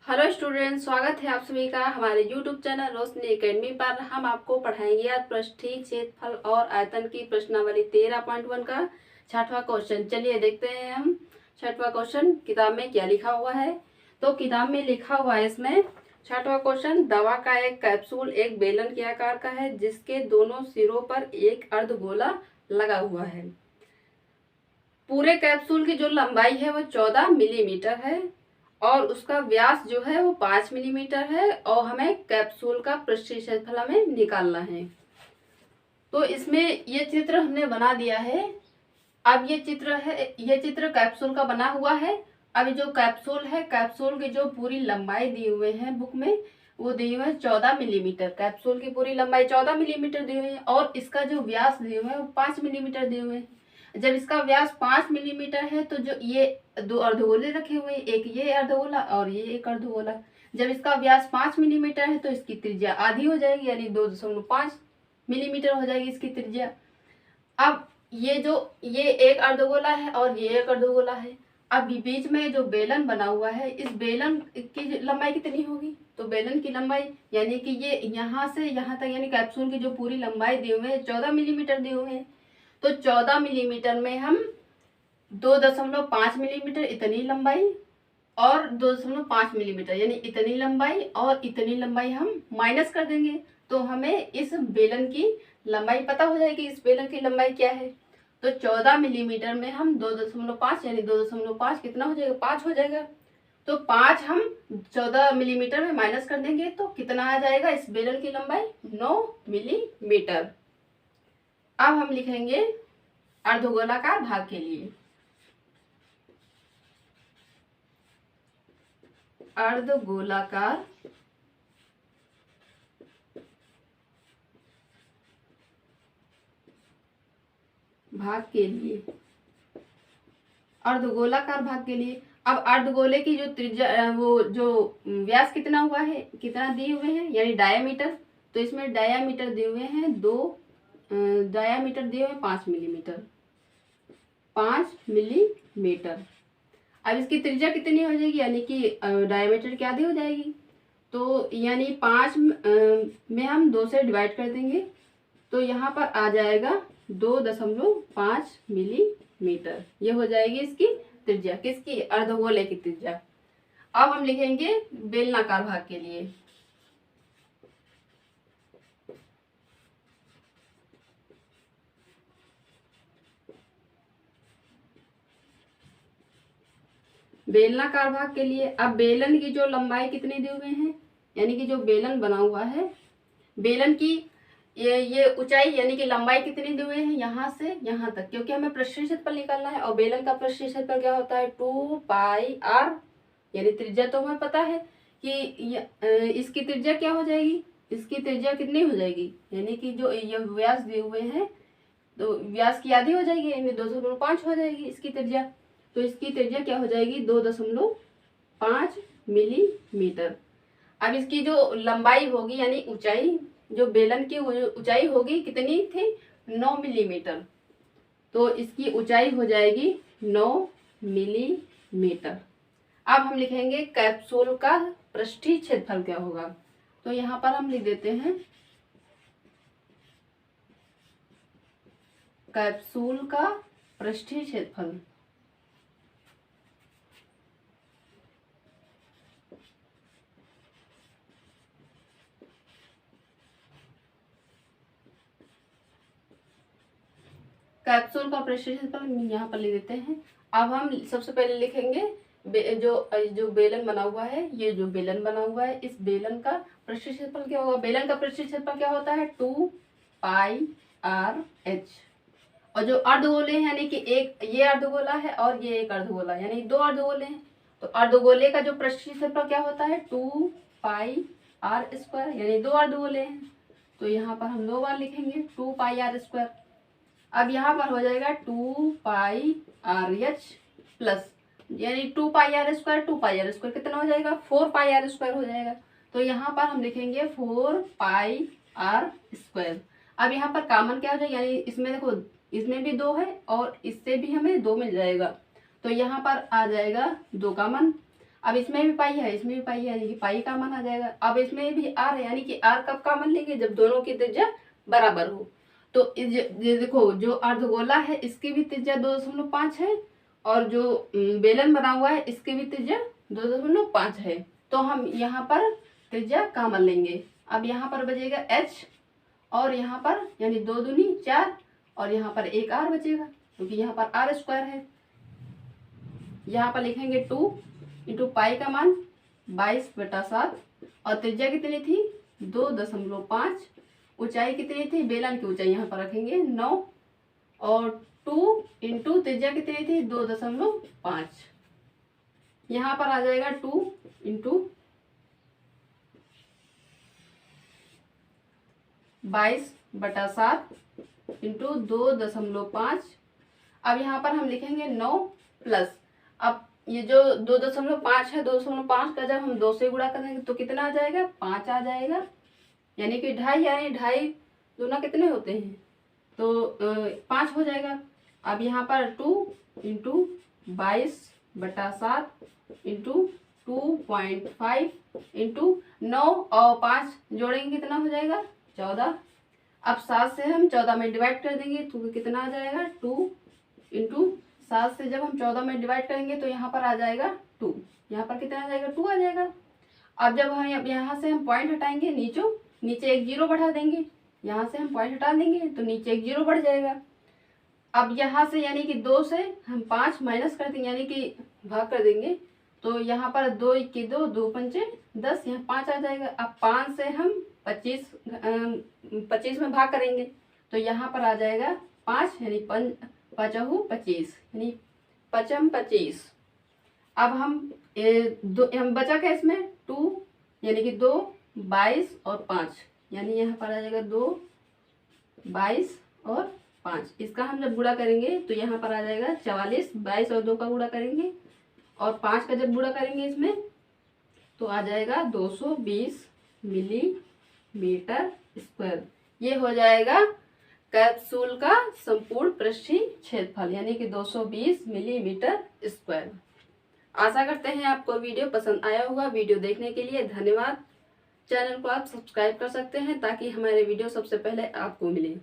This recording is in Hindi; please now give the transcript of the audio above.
हेलो स्टूडेंट, स्वागत है आप सभी का हमारे यूट्यूब चैनल रोशनी एकेडमी पर। हम आपको पढ़ाएंगे आज पृष्ठीय क्षेत्रफल और आयतन की प्रश्नावली 13.1 का छठवां क्वेश्चन। चलिए देखते हैं हम छठवां क्वेश्चन किताब में क्या लिखा हुआ है। तो किताब में लिखा हुआ है इसमें छठवां क्वेश्चन, दवा का एक कैप्सूल एक बेलन के आकार का है जिसके दोनों सिरों पर एक अर्धगोला लगा हुआ है। पूरे कैप्सूल की जो लंबाई है वो 14 मिलीमीटर है और उसका व्यास जो है वो 5 मिलीमीटर है और हमें कैप्सूल का पृष्ठीय क्षेत्रफल हमें निकालना है। तो इसमें ये चित्र हमने बना दिया है। अब ये चित्र कैप्सूल का बना हुआ है। अब जो कैप्सूल है, कैप्सूल की जो पूरी लंबाई दी हुए हैं बुक में, वो दी हुई है 14 मिलीमीटर। कैप्सूल की पूरी लंबाई 14 मिलीमीटर दी हुई है और इसका जो व्यास दिए हुए हैं वो 5 मिलीमीटर दिए हुए हैं। जब इसका व्यास 5 मिलीमीटर है तो जो ये दो अर्धगोले रखे हुए हैं, एक ये अर्धगोला और ये एक अर्धगोला, जब इसका व्यास 5 मिलीमीटर है तो इसकी त्रिज्या आधी हो जाएगी, यानी 2.5 मिलीमीटर हो जाएगी इसकी त्रिज्या। अब ये एक अर्धगोला है और ये एक अर्धगोला है। अब बीच में जो बेलन बना हुआ है, इस बेलन की लंबाई कितनी होगी? तो बेलन की लंबाई यानी कि ये यहाँ से यहाँ तक, यानी कैप्सूल की जो पूरी लंबाई दी हुई है 14 मिलीमीटर दी हुई है। तो 14 मिलीमीटर में हम 2.5 मिलीमीटर इतनी लंबाई और 2.5 मिलीमीटर यानी इतनी लंबाई और इतनी लंबाई हम माइनस कर देंगे तो हमें इस बेलन की लंबाई पता हो जाएगी। इस बेलन की लंबाई क्या है? तो 14 मिलीमीटर में हम 2.5 यानी 2.5 कितना हो जाएगा? 5 हो जाएगा। तो 5 हम 14 मिलीमीटर में माइनस कर देंगे तो कितना आ जाएगा इस बेलन की लंबाई? 9 मिलीमीटर। अब हम लिखेंगे अर्धगोलाकार भाग के लिए। अर्धगोलाकार भाग के लिए, अर्धगोलाकार भाग के लिए। अब अर्धगोले की जो त्रिज्या, वो जो व्यास कितना हुआ है, कितना दिए हुए हैं यानी डायामीटर, तो इसमें डायामीटर दिए हुए हैं डायामीटर दिए हुए 5 मिलीमीटर, 5 मिलीमीटर। अब इसकी त्रिज्या कितनी हो जाएगी, यानी कि डायमीटर क्या आधी हो जाएगी, तो यानी 5 में हम 2 से डिवाइड कर देंगे तो यहाँ पर आ जाएगा 2.5 मिलीमीटर। ये हो जाएगी इसकी त्रिज्या, किसकी? अर्धगोले की त्रिज्या। अब हम लिखेंगे बेलनाकार भाग के लिए। बेलनाकार भाग के लिए अब बेलन की जो लंबाई कितनी दी हुए हैं, यानी कि जो बेलन बना हुआ है, बेलन की ये ऊंचाई यानी कि लंबाई कितनी दी हुई है यहाँ से यहाँ तक, क्योंकि हमें पृष्ठीय क्षेत्रफल निकालना है और बेलन का पृष्ठीय क्षेत्रफल क्या होता है? 2πr, यानी त्रिज्या तो हमें पता है कि इसकी त्रिज्या क्या हो जाएगी, इसकी त्रिज्या कितनी हो जाएगी, यानी कि जो ये व्यास दिए हुए हैं तो व्यास की आधी हो जाएगी यानी 2.5 हो जाएगी इसकी त्रिज्या। तो इसकी त्रिज्या क्या हो जाएगी? 2.5 मिलीमीटर। अब इसकी जो लंबाई होगी यानी ऊंचाई, जो बेलन की ऊंचाई होगी कितनी थी? 9 मिलीमीटर। तो इसकी ऊंचाई हो जाएगी 9 मिलीमीटर। अब हम लिखेंगे कैप्सूल का पृष्ठीय क्षेत्रफल क्या होगा। तो यहाँ पर हम लिख देते हैं कैप्सूल का पृष्ठीय क्षेत्रफल। कैप्सूल का पृष्ठीय क्षेत्रफल यहाँ पर लिख देते हैं। अब हम सबसे पहले लिखेंगे जो बेलन बना हुआ है, ये जो बेलन बना हुआ है, इस बेलन का पृष्ठीय क्षेत्रफल क्या होगा? बेलन का पृष्ठीय क्षेत्रफल क्या होता है? 2πrh। और जो अर्धगोले हैं, यानी कि एक ये अर्धगोला है और ये एक अर्धगोला, यानी 2 अर्धगोले हैं, तो अर्धगोले का जो पृष्ठीय क्षेत्रफल क्या होता है? 2πr², यानी 2 अर्धगोले हैं तो यहाँ पर हम 2 बार लिखेंगे 2πr²। अब यहाँ पर हो जाएगा 2πrh प्लस, यानी 2πr² कितना हो जाएगा? 4πr² हो जाएगा। तो यहाँ पर हम लिखेंगे 4πr²। अब यहाँ पर कॉमन क्या हो जाएगा, यानी इसमें देखो इसमें भी 2 है और इससे भी हमें 2 मिल जाएगा तो यहाँ पर आ जाएगा 2 कॉमन। अब इसमें भी पाई है, इसमें भी पाई है, यानी कि पाई कॉमन आ जाएगा। अब इसमें भी आर है, यानी कि आर कब कॉमन लेंगे, जब दोनों की त्रिज्या बराबर हो। तो ये देखो, जो अर्धगोला है इसकी भी त्रिज्या 2.5 है, और जो बेलन बना हुआ है इसकी भी त्रिज्या 2.5 है। तो हम यहाँ पर त्रिज्या कॉमन लेंगे। अब यहाँ पर बचेगा h, और यहाँ पर यानी 2 दूनी 4, और यहाँ पर एक r बचेगा, क्योंकि यहाँ पर r स्क्वायर है। यहाँ पर लिखेंगे 2 इंटू पाई का मान 22/7, और त्रिज्या कितनी थी 2.5, ऊंचाई कितनी थी, बेलन की ऊंचाई यहाँ पर रखेंगे 9, और 2 इंटू त्रिज्या कितनी थी 2.5, यहाँ पर आ जाएगा 2 इंटू 22/7 इंटू 2.5। अब यहाँ पर हम लिखेंगे 9 प्लस, अब ये जो 2.5 है, 2.5 का जब हम 2 से गुणा करेंगे तो कितना आ जाएगा 5 आ जाएगा, यानी कि 2.5, यानी 2.5 दूना कितने होते हैं, तो 5 हो जाएगा। अब यहाँ पर 2 इंटू 22/7 इंटू 2.5 इंटू 9 और 5 जोड़ेंगे कितना हो जाएगा 14। अब 7 से हम 14 में डिवाइड कर देंगे तो कितना आ जाएगा 2 इंटू 7 से जब हम 14 में डिवाइड करेंगे तो यहाँ पर आ जाएगा 2, यहाँ पर कितना आ जाएगा 2 आ जाएगा। अब जब हम यहाँ से हम पॉइंट हटाएंगे, नीचे एक 0 बढ़ा देंगे, यहाँ से हम पॉइंट हटा देंगे तो नीचे एक 0 बढ़ जाएगा। अब यहाँ से यानी कि 2 से हम 5 माइनस कर देंगे, यानी कि भाग कर देंगे, तो यहाँ पर 2 1 2, 2 5 10, यहाँ 5 आ जाएगा। अब 5 से हम 25 में भाग करेंगे तो यहाँ पर आ जाएगा 5, यानी 5 5 25, यानी 5 25। अब हम बचा क्या इसमें 2, यानी कि 2 22 और 5, यानी यहाँ पर आ जाएगा 2 22 और 5। इसका हम जब गुणा करेंगे तो यहाँ पर आ जाएगा 44, 22 और 2 का गुणा करेंगे और 5 का जब गुणा करेंगे इसमें तो आ जाएगा 220 मिलीमीटर स्क्वायर। ये हो जाएगा कैप्सूल का संपूर्ण पृष्ठीय क्षेत्रफल, यानी कि 220 मिलीमीटर स्क्वायर। आशा करते हैं आपको वीडियो पसंद आया होगा। वीडियो देखने के लिए धन्यवाद। चैनल को आप सब्सक्राइब कर सकते हैं ताकि हमारे वीडियो सबसे पहले आपको मिले।